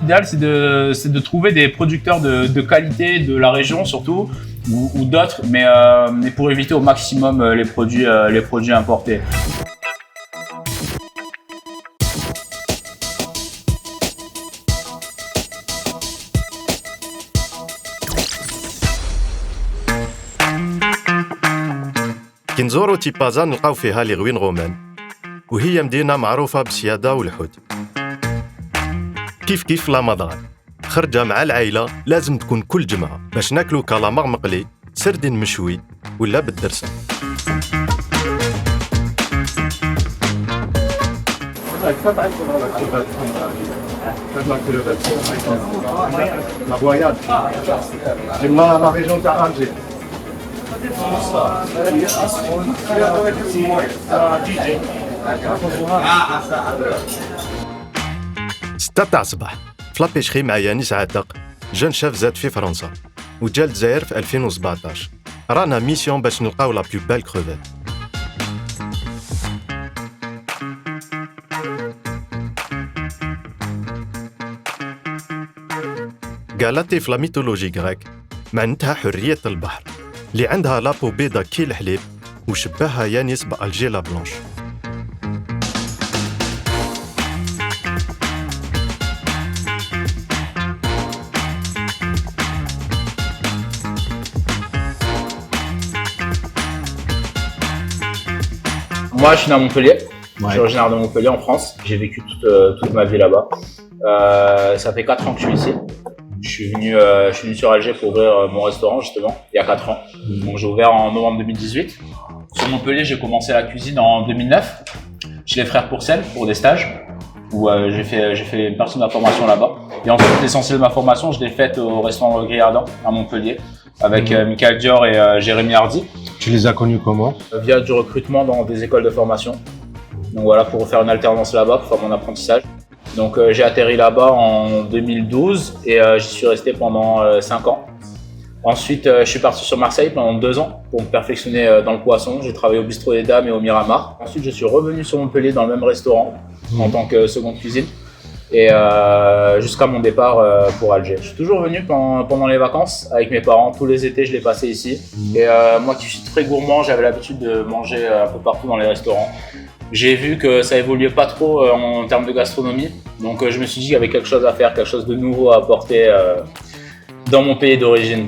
L'idéal, c'est de trouver des producteurs de qualité de la région surtout, ou d'autres, mais pour éviter au maximum les produits importés. كي نزورو تيبازا نلقاو فيها لي غوين رومان، وهي مدينة معروفة بالسيادة والحوت. كيف لا مدغال خرجة مع العائلة لازم تكون كل جمعة باش ناكلو كالامار مقلي، سردين مشوي ولا بالدرسة. La région d'Alger. ستة تاع الصباح في لابيشري مع يانيس عاتق، جون شاف زاد في فرنسا وجا الجزائر في 2017. رانا ميسيون باش نلقاو لا بلو بال كروفيت. قالت في لا ميثولوجي غريك معناتها حرية البحر، اللي عندها لابو بيضة كي الحليب وشبهها يانيس بألجي لا بلانش. Moi, je suis né à Montpellier. Je suis originaire de Montpellier en France. J'ai vécu toute ma vie là-bas. Ça fait 4 ans que je suis ici. Je suis venu sur Alger pour ouvrir mon restaurant justement, il y a 4 ans. Donc j'ai ouvert en novembre 2018. Sur Montpellier, j'ai commencé la cuisine en 2009 chez les frères Pourcel pour des stages où j'ai fait une partie de ma formation là-bas. Et ensuite, l'essentiel de ma formation, je l'ai faite au restaurant Gris Ardent à Montpellier avec Michael Dior et Jérémy Hardy. Tu les as connus comment? Via du recrutement dans des écoles de formation. Donc voilà, pour faire une alternance là-bas, pour faire mon apprentissage. Donc j'ai atterri là-bas en 2012 et j'y suis resté pendant 5 ans. Ensuite, je suis parti sur Marseille pendant 2 ans pour me perfectionner dans le poisson. J'ai travaillé au Bistrot des Dames et au Miramar. Ensuite, je suis revenu sur Montpellier dans le même restaurant en tant que seconde cuisine et jusqu'à mon départ pour Alger. Je suis toujours venu pendant les vacances avec mes parents. Tous les étés, je les passais ici. Et moi qui suis très gourmand, j'avais l'habitude de manger un peu partout dans les restaurants. J'ai vu que ça évoluait pas trop en termes de gastronomie, donc je me suis dit qu'il y avait quelque chose à faire, quelque chose de nouveau à apporter dans mon pays d'origine.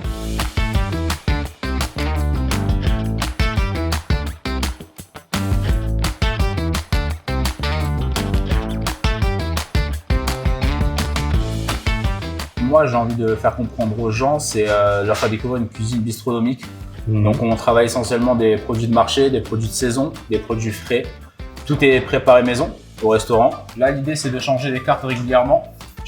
Moi, j'ai envie de faire comprendre aux gens, c'est leur faire découvrir une cuisine bistronomique. Donc on travaille essentiellement des produits de marché, des produits de saison, des produits frais. Tout est préparé maison au restaurant. Là, l'idée, c'est de changer les cartes régulièrement.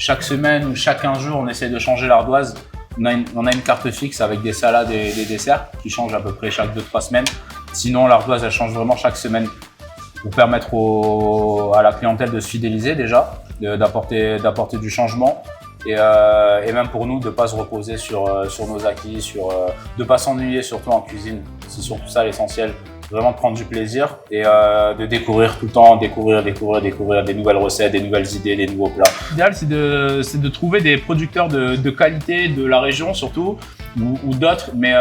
Chaque semaine ou chaque 15 jours, on essaie de changer l'ardoise. On a une carte fixe avec des salades et des desserts qui changent à peu près chaque 2-3 semaines. Sinon, l'ardoise, elle change vraiment chaque semaine pour permettre à la clientèle de se fidéliser déjà, d'apporter du changement. Et même pour nous, de ne pas se reposer sur nos acquis, de ne pas s'ennuyer, surtout en cuisine. C'est surtout ça l'essentiel. Vraiment de prendre du plaisir et de découvrir tout le temps, découvrir des nouvelles recettes, des nouvelles idées, des nouveaux plats. L'idéal, c'est de trouver des producteurs de qualité de la région surtout, ou d'autres, mais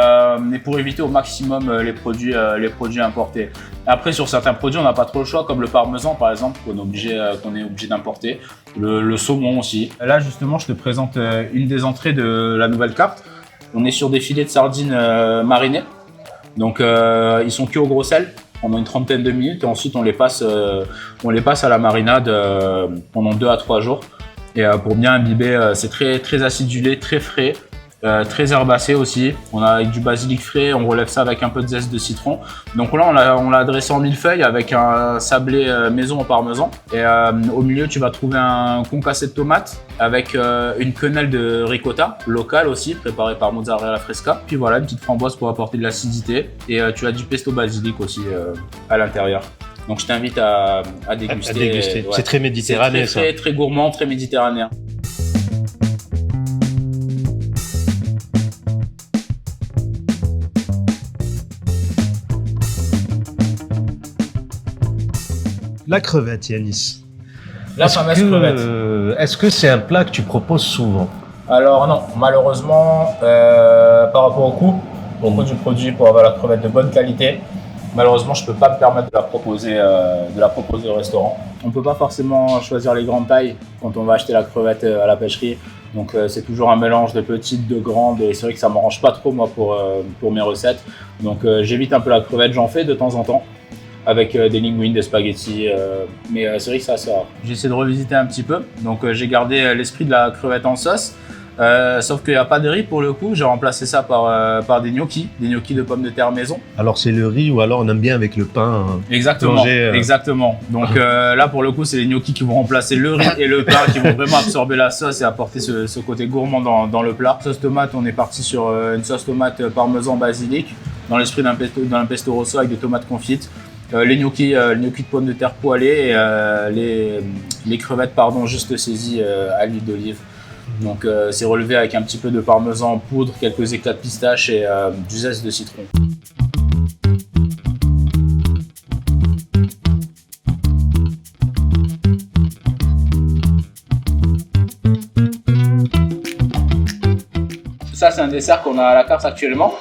pour éviter au maximum les produits importés. Après, sur certains produits, on n'a pas trop le choix, comme le parmesan par exemple, qu'on est obligé d'importer, le saumon aussi. Là, justement, je te présente une des entrées de la nouvelle carte. On est sur des filets de sardines marinés. Donc ils sont cuits au gros sel pendant une trentaine de minutes et ensuite on les passe à la marinade pendant 2 à 3 jours et pour bien imbiber. C'est très très acidulé, très frais, très herbacé aussi. On a avec du basilic frais, on relève ça avec un peu de zeste de citron. Donc là on l'a dressé en millefeuille avec un sablé maison au parmesan et au milieu tu vas trouver un concassé de tomates avec une quenelle de ricotta locale aussi préparée par Mozzarella Fresca. Puis voilà, une petite framboise pour apporter de l'acidité et tu as du pesto basilic aussi à l'intérieur. Donc je t'invite à déguster. À déguster. Ouais. C'est très méditerranéen, ça. Très gourmand, très méditerranéen. La crevette, Yanis. La fameuse crevette. Est-ce que c'est un plat que tu proposes souvent? Alors non, malheureusement, par rapport au coût du produit pour avoir la crevette de bonne qualité, malheureusement, je peux pas me permettre de la proposer au restaurant. On peut pas forcément choisir les grandes tailles quand on va acheter la crevette à la pêcherie. Donc c'est toujours un mélange de petites, de grandes, et c'est vrai que ça m'arrange pas trop moi pour mes recettes. Donc j'évite un peu la crevette, j'en fais de temps en temps avec des linguines, des spaghettis, mais c'est vrai que c'est assez rare. J'essaie de revisiter un petit peu, donc j'ai gardé l'esprit de la crevette en sauce. Sauf qu'il n'y a pas de riz pour le coup, j'ai remplacé ça par des gnocchis de pommes de terre maison. Alors c'est le riz ou alors on aime bien avec le pain. Exactement, manger, exactement. Donc là pour le coup c'est les gnocchis qui vont remplacer le riz et le pain qui vont vraiment absorber la sauce et apporter ce côté gourmand dans le plat. Sauce tomate, on est parti sur une sauce tomate parmesan basilic dans l'esprit d'un pesto rosso avec des tomates confites. Les gnocchis de pommes de terre poêlées et les crevettes juste saisies à l'huile d'olive. Donc c'est relevé avec un petit peu de parmesan en poudre, quelques éclats de pistache et du zeste de citron. Ça c'est un dessert qu'on a à la carte actuellement,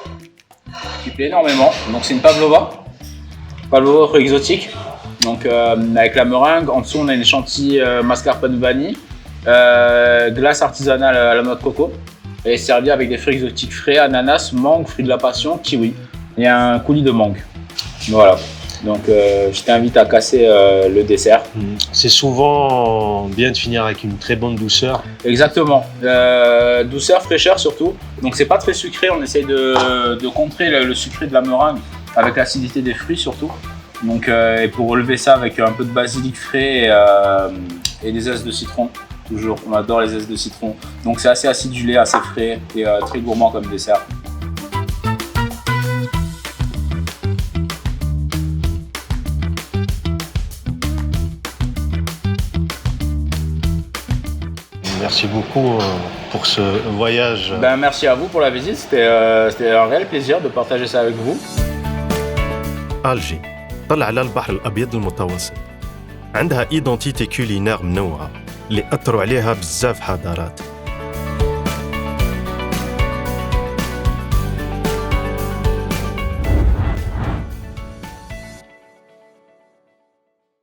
qui plaît énormément. Donc c'est une pavlova exotique. Donc avec la meringue, en dessous on a une chantilly mascarpone vanille. Glace artisanale à la noix de coco et servi avec des fruits exotiques frais, ananas, mangue, fruits de la passion, kiwi et un coulis de mangue. Voilà, donc je t'invite à casser le dessert. C'est souvent bien de finir avec une très bonne douceur. Exactement, douceur, fraîcheur surtout, donc c'est pas très sucré, on essaye de contrer le sucré de la meringue avec l'acidité des fruits surtout. Donc, et pour relever ça avec un peu de basilic frais et des zestes de citron. Toujours, on adore les zestes de citron. Donc c'est assez acidulé, assez frais et très gourmand comme dessert. Merci beaucoup pour ce voyage. Merci à vous pour la visite, c'était un réel plaisir de partager ça avec vous. ألجي طلع على البحر الأبيض المتوسط عندها إيدنتيتي كولينير منوعة اللي أثروا عليها بزاف حضارات